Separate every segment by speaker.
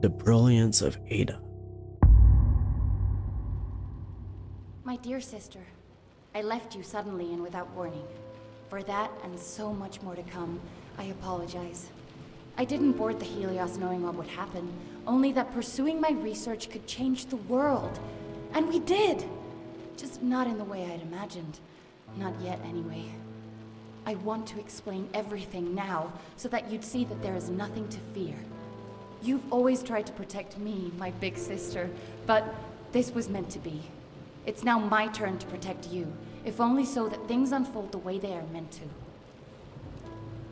Speaker 1: The brilliance of Ada.
Speaker 2: My dear sister, I left you suddenly and without warning. For that, and so much more to come, I apologize. I didn't board the Helios knowing what would happen, only that pursuing my research could change the world. And we did! Just not in the way I'd imagined. Not yet, anyway. I want to explain everything now, so that you'd see that there is nothing to fear. You've always tried to protect me, my big sister, but this was meant to be. It's now my turn to protect you, if only so that things unfold the way they are meant to.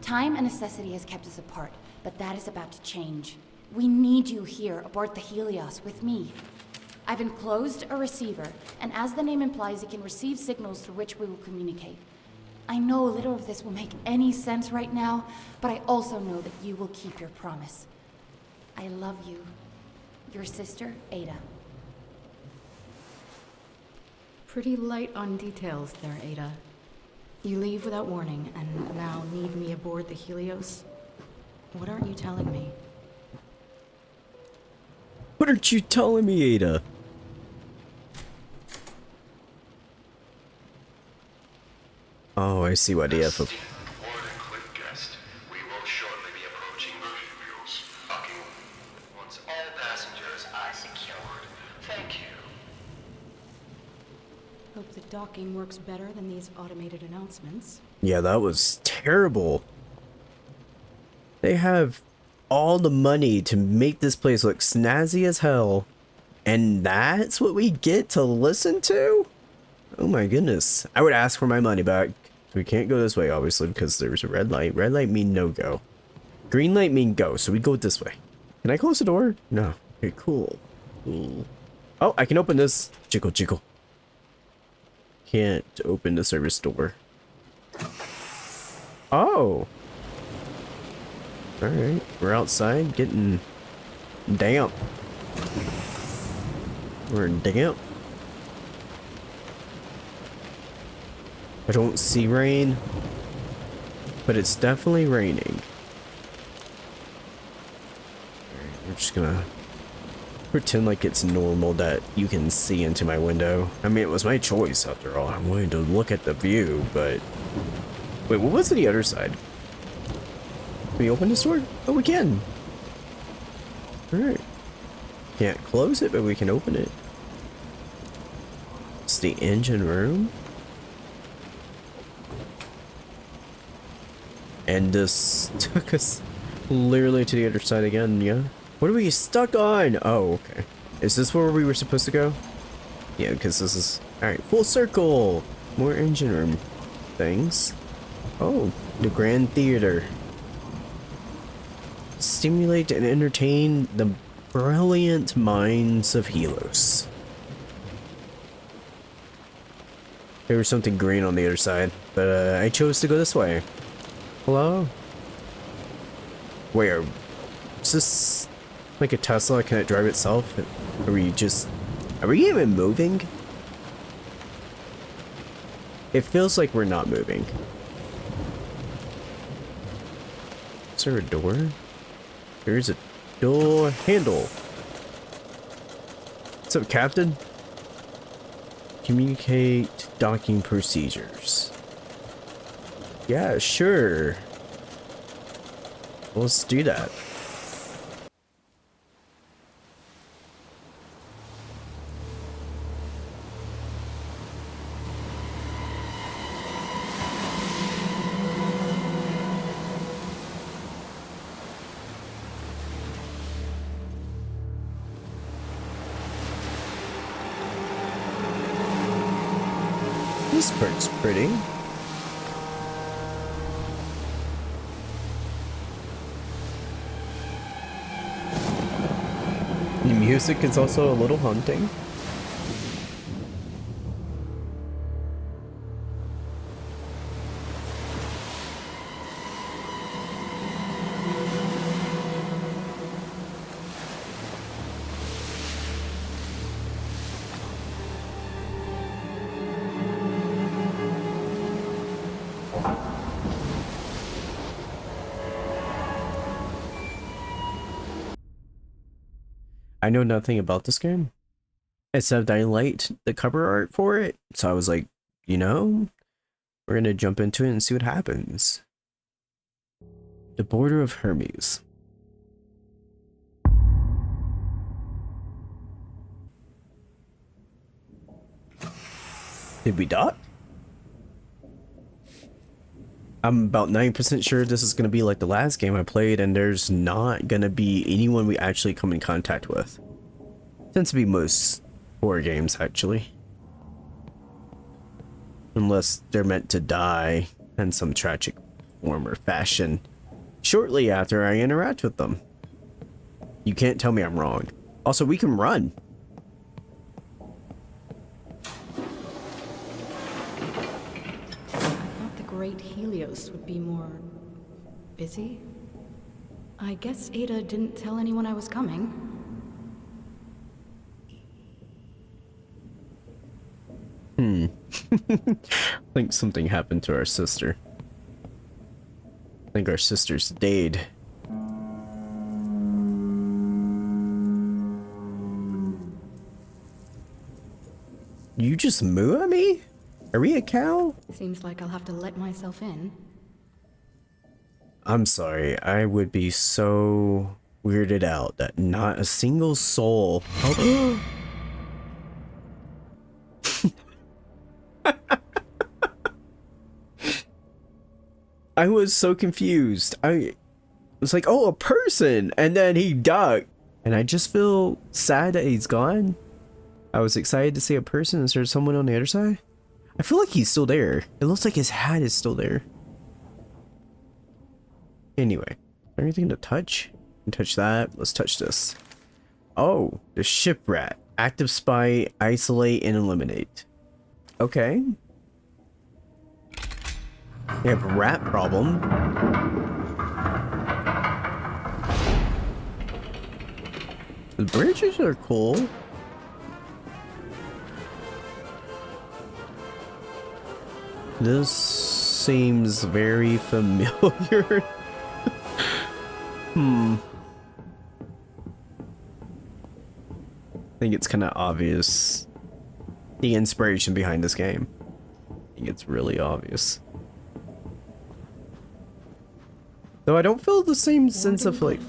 Speaker 2: Time and necessity has kept us apart, but that is about to change. We need you here aboard the Helios with me. I've enclosed a receiver, and as the name implies, it can receive signals through which we will communicate. I know little of this will make any sense right now, but I also know that you will keep your promise. I love you. Your sister, Ada.
Speaker 3: Pretty light on details there, Ada. You leave without warning, and now need me aboard the Helios? What aren't you telling me?
Speaker 1: What aren't you telling me, Ada? Oh, I see what AF.
Speaker 4: Warden Cliff Guest. We will shortly be approaching the Helios. Docking. Once all passengers are secured. Thank you.
Speaker 3: Hope the docking works better than these automated announcements.
Speaker 1: Yeah, that was terrible. They have all the money to make this place look snazzy as hell, and that's what we get to listen to? Oh my goodness. I would ask for my money back. We can't go this way, obviously, because there's a red light. Red light mean no go. Green light mean go, so we go this way. Can I close the door? No. Okay, cool. Cool. Oh, I can open this. Jiggle, jiggle. Can't open the service door. Oh. Alright, we're outside getting damp. We're damp. I don't see rain, but it's definitely raining. Alright, we're just gonna pretend like it's normal that you can see into my window. I mean, it was my choice after all. I wanted to look at the view, but... Wait, what was the other side? Can we open this door? Oh, we can! Alright. Can't close it, but we can open it. It's the engine room. And this took us literally to the other side again, yeah? What are we stuck on? Oh, okay. Is this where we were supposed to go? Yeah, because this is... Alright, full circle! More engine room things. Oh, the Grand Theater. Stimulate and entertain the brilliant minds of Helios. There was something green on the other side, but I chose to go this way. Hello? Wait, is this like a Tesla? Can it drive itself? Are we even moving? It feels like we're not moving. Is there a door? There's a door handle. What's up, Captain? Communicate docking procedures. Yeah, sure. Let's do that. This part's pretty. The music is also a little haunting. I know nothing about this game, except I liked the cover art for it. So I was like, you know, we're gonna jump into it and see what happens. The Border of Hermes. Did we dock? I'm about 90% sure this is going to be like the last game I played, and there's not going to be anyone we actually come in contact with. Tends to be most horror games, actually. Unless they're meant to die in some tragic form or fashion shortly after I interact with them. You can't tell me I'm wrong. Also, we can run.
Speaker 3: Great Helios would be more busy. I guess Ada didn't tell anyone I was coming.
Speaker 1: I think something happened to our sister. I think our sister's dead. You just moo at me? Are we a cow?
Speaker 3: Seems like I'll have to let myself in.
Speaker 1: I'm sorry, I would be so weirded out that not a single soul. Oh. I was so confused. I was like, oh, a person, and then he ducked. And I just feel sad that he's gone. I was excited to see a person. Is there someone on the other side? I feel like he's still there. It looks like his hat is still there. Anyway, anything to touch? Can touch that. Let's touch this. Oh, the ship rat. Active spy, isolate, and eliminate. Okay. We have a rat problem. The bridges are cool. This seems very familiar. I think it's kind of obvious. The inspiration behind this game. I think it's really obvious. Though I don't feel the same sense of like...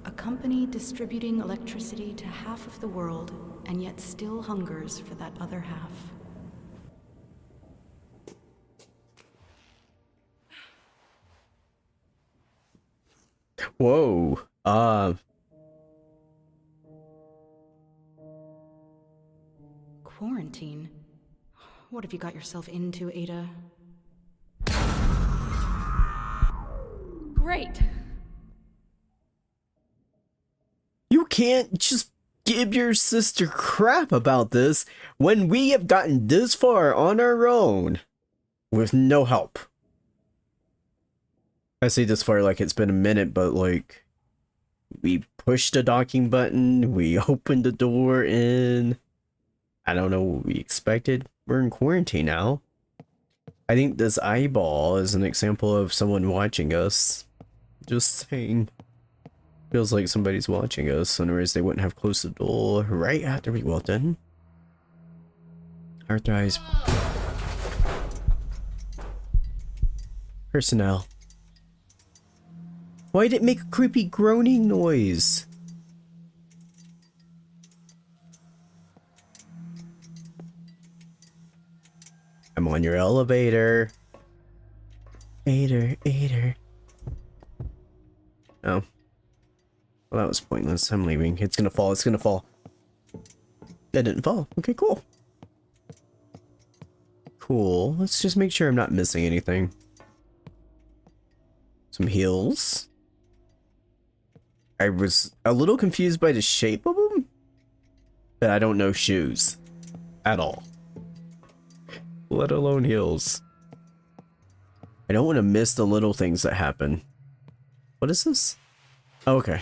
Speaker 3: A company distributing electricity to half of the world, and yet still hungers for that other half.
Speaker 1: Whoa.
Speaker 3: Quarantine? What have you got yourself into, Ada? Great!
Speaker 1: You can't just give your sister crap about this when we have gotten this far on our own with no help. I say this far like it's been a minute, but like we pushed the docking button, we opened the door in. I don't know what we expected. We're in quarantine now. I think this eyeball is an example of someone watching us. Just saying. Feels like somebody's watching us, otherwise they wouldn't have closed the door right after we walked in. Heart eyes. Personnel. Why did it make a creepy groaning noise? I'm on your elevator. Ader. Oh. Well, that was pointless. I'm leaving. It's gonna fall. That didn't fall. Okay, cool. Cool. Let's just make sure I'm not missing anything. Some heels. I was a little confused by the shape of them, but I don't know shoes at all. Let alone heels. I don't want to miss the little things that happen. What is this? Oh, okay.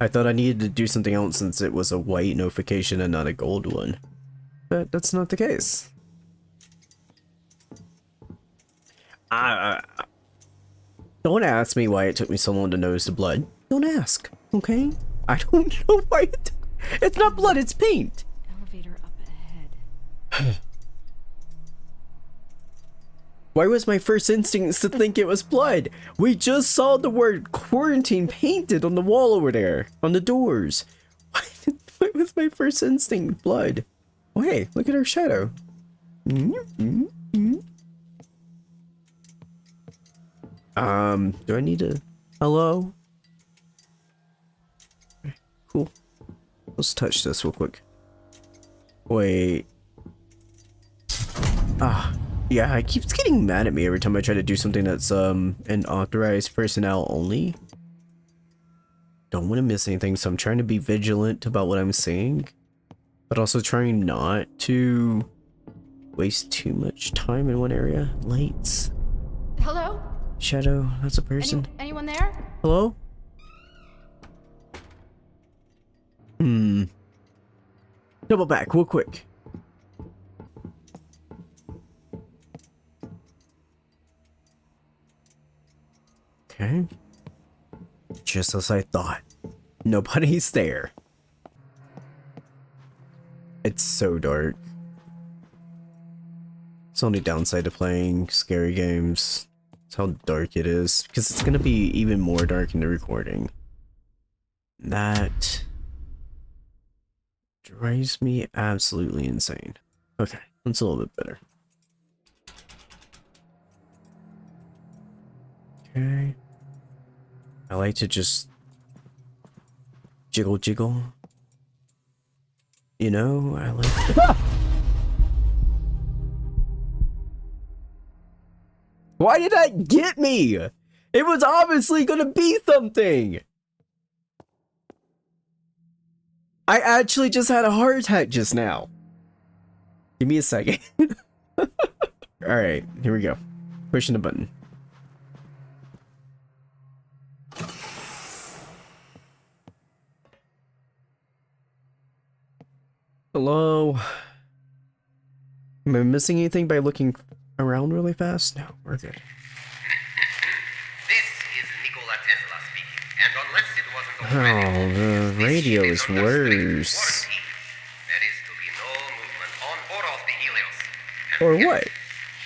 Speaker 1: I thought I needed to do something else since it was a white notification and not a gold one. But that's not the case. Don't ask me why it took me so long to notice the blood. Don't ask, okay? I don't know why it took It's not blood, it's paint!
Speaker 3: Elevator up ahead.
Speaker 1: Why was my first instinct to think it was blood? We just saw the word quarantine painted on the wall over there, on the doors. Why was my first instinct blood? Oh hey, look at our shadow. Do I need to... Hello? Cool. Let's touch this real quick. Wait. Yeah, it keeps getting mad at me every time I try to do something that's, an authorized personnel only. Don't want to miss anything, so I'm trying to be vigilant about what I'm saying. But also trying not to waste too much time in one area. Lights.
Speaker 3: Hello?
Speaker 1: Shadow, that's a person.
Speaker 3: Anyone there?
Speaker 1: Hello? Double back real quick. Okay. Just as I thought. Nobody's there. It's so dark. It's the only downside to playing scary games. It's how dark it is. Because it's going to be even more dark in the recording. That drives me absolutely insane. Okay, that's a little bit better. Okay. I like to just jiggle. You know, I like to... Why did that get me? It was obviously gonna be something. I actually just had a heart attack just now. Give me a second. Alright, here we go. Pushing the button. Hello? Am I missing anything by looking around really fast? No, we're good.
Speaker 4: This is Nikola Tesla speaking, and unless it wasn't already,
Speaker 1: Oh, the radio is
Speaker 4: under strict
Speaker 1: worse.
Speaker 4: quarantine. There is to be no movement on or off the Helios. And
Speaker 1: Or
Speaker 4: yet,
Speaker 1: what?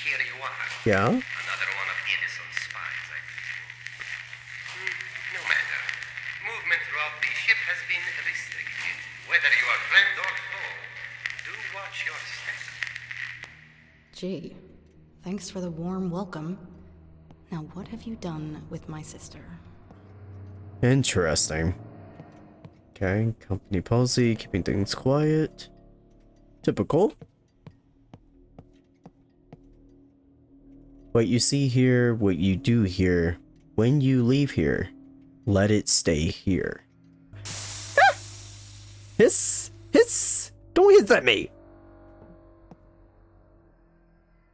Speaker 4: Here you are.
Speaker 1: Yeah?
Speaker 4: Another one of Edison's spies, I presume. No matter. Movement throughout the ship has been restricted. Whether you are friend or foe, do watch your step.
Speaker 3: Gee, thanks for the warm welcome. Now, what have you done with my sister?
Speaker 1: Interesting. Okay, company policy, keeping things quiet. Typical. What you see here, what you do here, when you leave here, let it stay here. Ah! Hiss! Hiss! Don't hiss at me!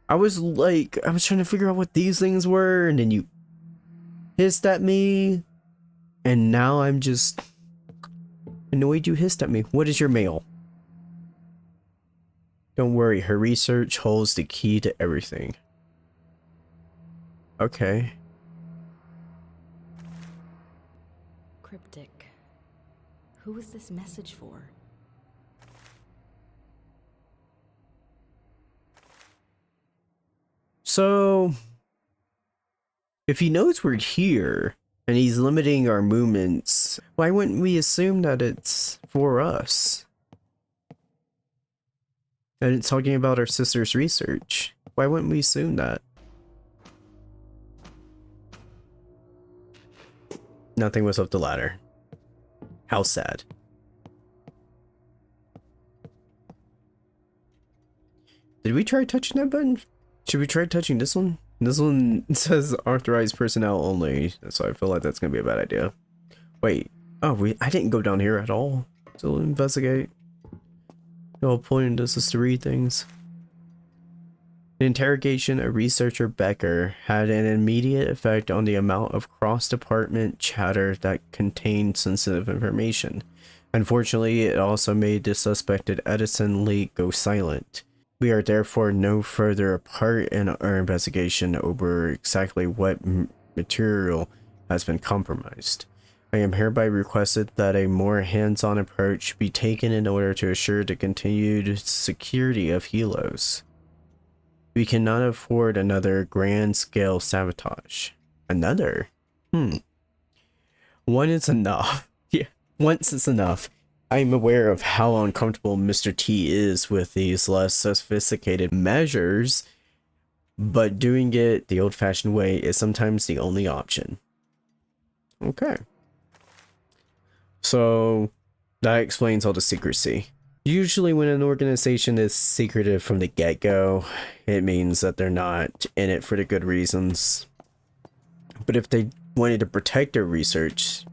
Speaker 1: I was trying to figure out what these things were, and then you hissed at me, and now I'm just annoyed you hissed at me. What is your mail? Don't worry, her research holds the key to everything. Okay.
Speaker 3: Cryptic. Who is this message for?
Speaker 1: So, if he knows we're here, and he's limiting our movements, why wouldn't we assume that it's for us? And it's talking about our sister's research. Why wouldn't we assume that? Nothing was up the ladder. How sad. Did we try touching that button? Should we try touching this one? This one says authorized personnel only, so I feel like that's gonna be a bad idea. Wait. Oh, I didn't go down here at all to investigate. The whole point is just to read things. The interrogation of researcher Becker had an immediate effect on the amount of cross-department chatter that contained sensitive information. Unfortunately, it also made the suspected Edison leak go silent. We are therefore no further apart in our investigation over exactly what material has been compromised. I am hereby requested that a more hands-on approach be taken in order to assure the continued security of Helos. We cannot afford another grand-scale sabotage. Another? One is enough. Yeah, once is enough. I am aware of how uncomfortable Mr. T is with these less sophisticated measures, but doing it the old-fashioned way is sometimes the only option. Okay. So, that explains all the secrecy. Usually when an organization is secretive from the get-go, it means that they're not in it for the good reasons. But if they wanted to protect their research,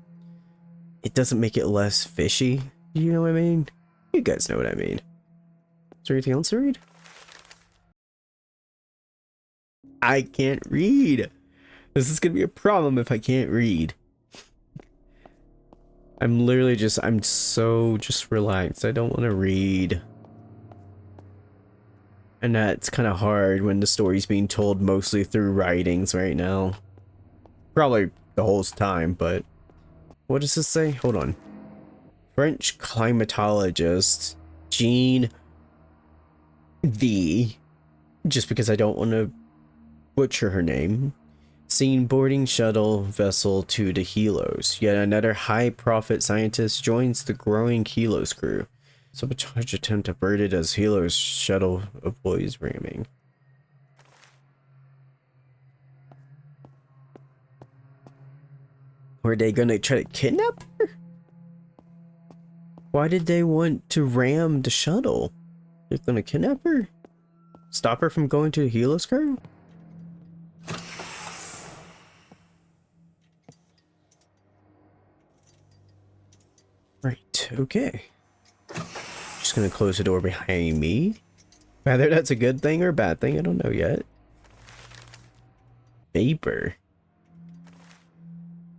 Speaker 1: it doesn't make it less fishy. You know what I mean? You guys know what I mean. Is there anything else to read? I can't read. This is gonna be a problem if I can't read. I'm so just relaxed. I don't want to read. And that's kind of hard when the story's being told mostly through writings right now. Probably the whole time, but... What does this say? Hold on. French climatologist Jean V. Just because I don't want to butcher her name. Seen boarding shuttle vessel to the Helos. Yet another high-profit scientist joins the growing Helos crew. Sabotage attempt averted as Helos shuttle avoids ramming. Were they gonna try to kidnap her? Why did they want to ram the shuttle? They're gonna kidnap her? Stop her from going to the Helos crew? Right, okay. Just gonna close the door behind me. Whether that's a good thing or a bad thing, I don't know yet. Vapor.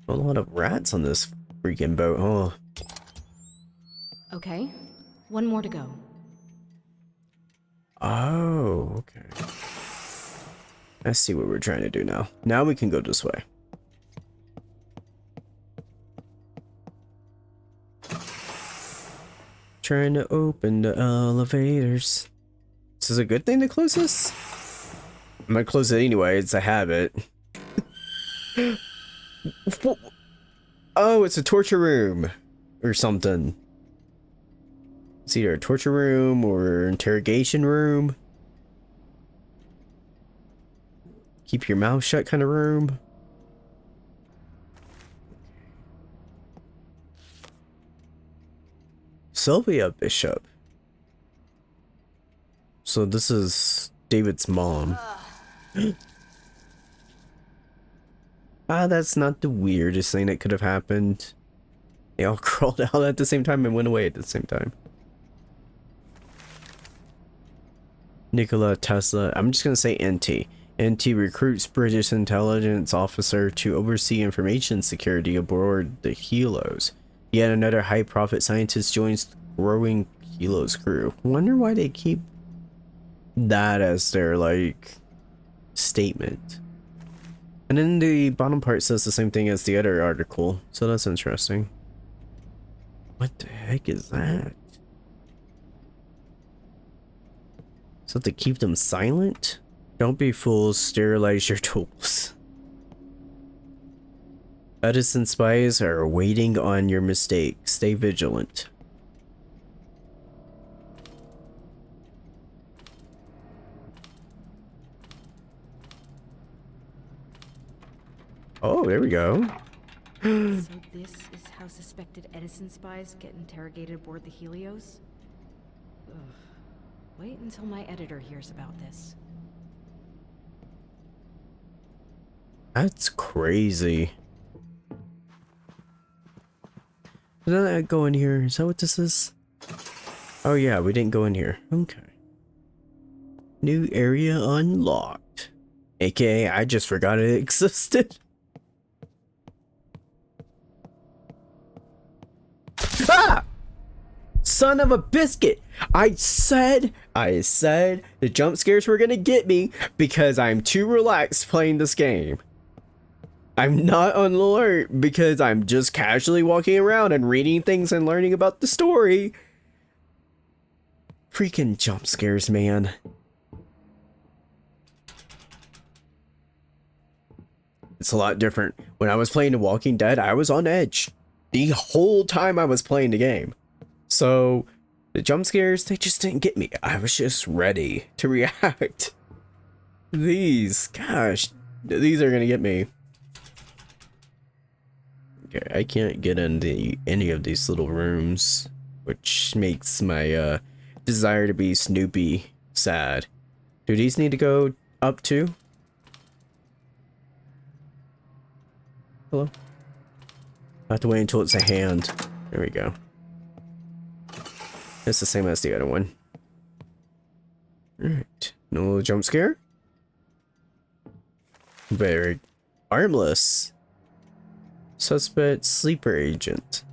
Speaker 1: A lot of rats on this freaking boat, huh?
Speaker 3: Okay, one more to go.
Speaker 1: Oh, okay. I see what we're trying to do now. Now we can go this way. Trying to open the elevators. This is a good thing to close this? I'm gonna close it anyway, it's a habit. Oh, it's a torture room or something. It's either a torture room or interrogation room. Keep your mouth shut kind of room. Sylvia Bishop. So this is David's mom. That's not the weirdest thing that could have happened. They all crawled out at the same time and went away at the same time. Nikola Tesla. I'm just gonna say NT. NT recruits British intelligence officer to oversee information security aboard the Helos. Yet another high-profit scientist joins the growing Helos crew. Wonder why they keep that as their, like, statement. And then the bottom part says the same thing as the other article, so that's interesting. What the heck is that? So to keep them silent? Don't be fools, sterilize your tools. Edison spies are waiting on your mistake. Stay vigilant. Oh, there we go.
Speaker 3: So this is how suspected Edison spies get interrogated aboard the Helios? Ugh. Wait until my editor hears about this.
Speaker 1: That's crazy. Did I go in here? Is that what this is? Oh yeah, we didn't go in here. Okay. New area unlocked. AKA, I just forgot it existed. Ah! Son of a biscuit! I said the jump scares were gonna get me because I'm too relaxed playing this game. I'm not on alert because I'm just casually walking around and reading things and learning about the story. Freaking jump scares, man. It's a lot different. When I was playing The Walking Dead, I was on edge the whole time I was playing the game. So the jump scares, they just didn't get me. I was just ready to react. These, gosh, these are gonna get me. Okay, I can't get into any of these little rooms, which makes my desire to be Snoopy sad. Do these need to go up too? Hello? I have to wait until it's a hand. There we go. It's the same as the other one. Alright. No jump scare? Very harmless. Suspect sleeper agent.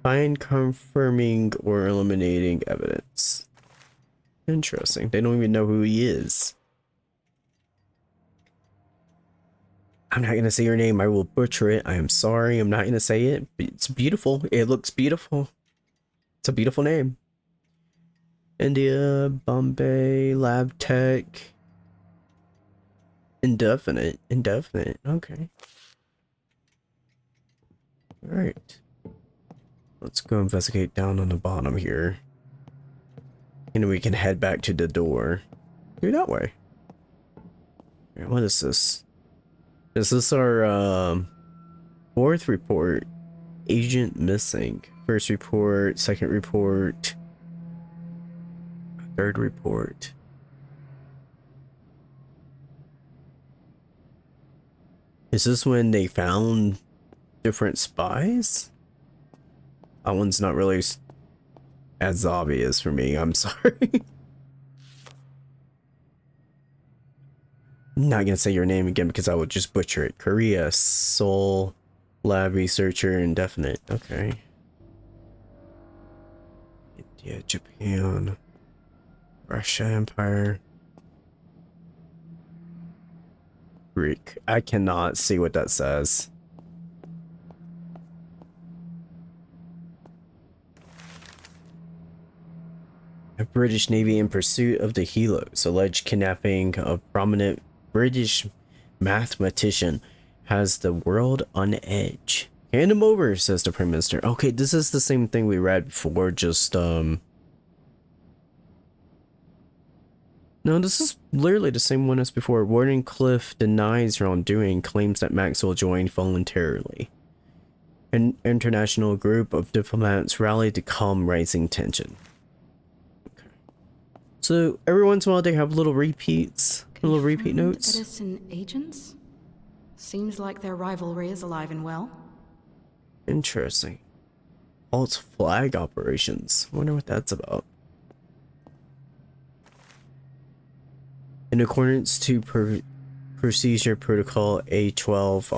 Speaker 1: Find confirming or eliminating evidence. Interesting. They don't even know who he is. I'm not gonna say your name. I will butcher it. I am sorry. I'm not gonna say it. But it's beautiful. It looks beautiful. It's a beautiful name. India, Bombay, Lab Tech. Indefinite. Indefinite. Okay. Alright. Let's go investigate down on the bottom here. And we can head back to the door. Go that way. Alright, what is this? Is this our fourth report? Agent missing. First report, second report, third report. Is this when they found different spies? That one's not really as obvious for me. I'm sorry. I'm not gonna say your name again because I would just butcher it. Korea, Seoul, lab researcher, indefinite. Okay. India, Japan, Russia Empire, Greek. I cannot see what that says. A British Navy in pursuit of the Helos. Alleged kidnapping of prominent British mathematician has the world on edge. Hand him over, says the Prime Minister. Okay, this is the same thing we read before, just no, this is literally the same one as before. Wardenclyffe denies wrongdoing, claims that Maxwell joined voluntarily. An international group of diplomats rallied to calm rising tension. Okay. So every once in a while they have little repeats, little repeat notes.
Speaker 3: Edison agents? Seems like their rivalry is alive and well.
Speaker 1: Interesting. Alt flag operations. Wonder what that's about. In accordance to procedure protocol A12,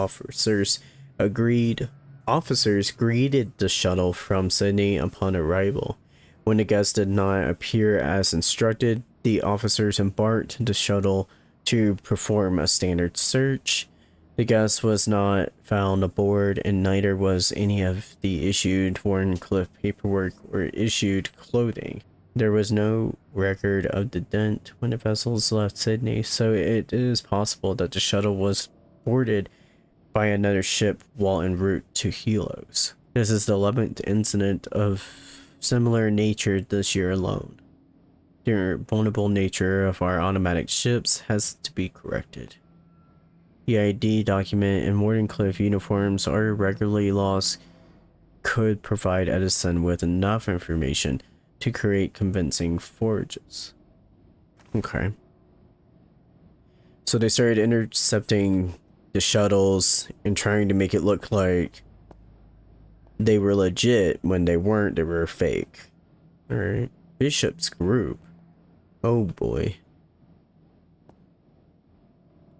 Speaker 1: officers greeted the shuttle from Sydney upon arrival. When the guest did not appear as instructed, the officers embarked the shuttle to perform a standard search. The guest was not found aboard, and neither was any of the issued Wardenclyffe paperwork or issued clothing. There was no record of the dent when the vessels left Sydney, so it is possible that the shuttle was boarded by another ship while en route to Helos. This is the 11th incident of similar nature this year alone. The vulnerable nature of our automatic ships has to be corrected. The ID document and Wardenclyffe uniforms are regularly lost could provide Edison with enough information to create convincing forges. Okay. So they started intercepting the shuttles and trying to make it look like they were legit when they weren't, they were fake. Alright. Bishop's group. Oh boy.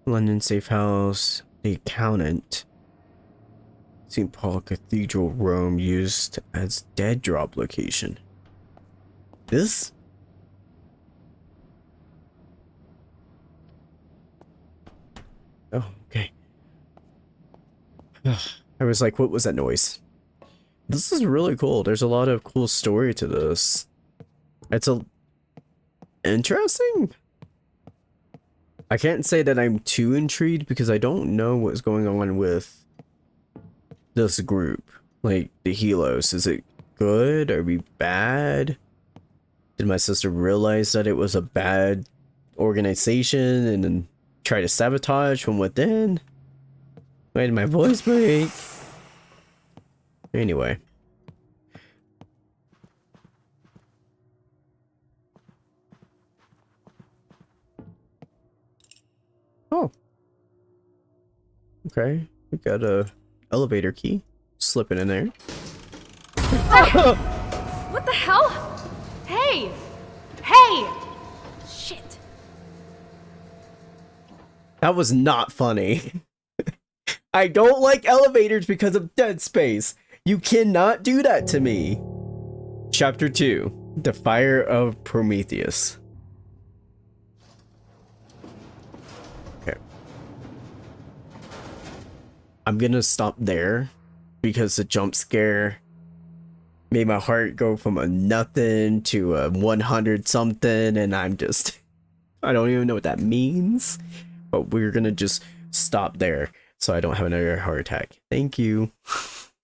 Speaker 1: London Safe House, The Accountant, St. Paul Cathedral, Rome, used as dead drop location. This? Oh, okay. I was like, what was that noise? This is really cool. There's a lot of cool story to this. It's interesting. I can't say that I'm too intrigued because I don't know what's going on with this group. Like, the Helos. Is it good? Are we bad? Did my sister realize that it was a bad organization and then try to sabotage from within? Why did my voice break? Anyway. Oh. Okay. We got a elevator key. Slip it in there.
Speaker 3: What the hell? Hey! Hey! Shit.
Speaker 1: That was not funny. I don't like elevators because of Dead Space. You cannot do that to me. Chapter 2. The Fire of Prometheus. Okay. I'm gonna stop there because the jump scare made my heart go from a nothing to a 100 something, and I don't even know what that means. But we're gonna just stop there so I don't have another heart attack. Thank you.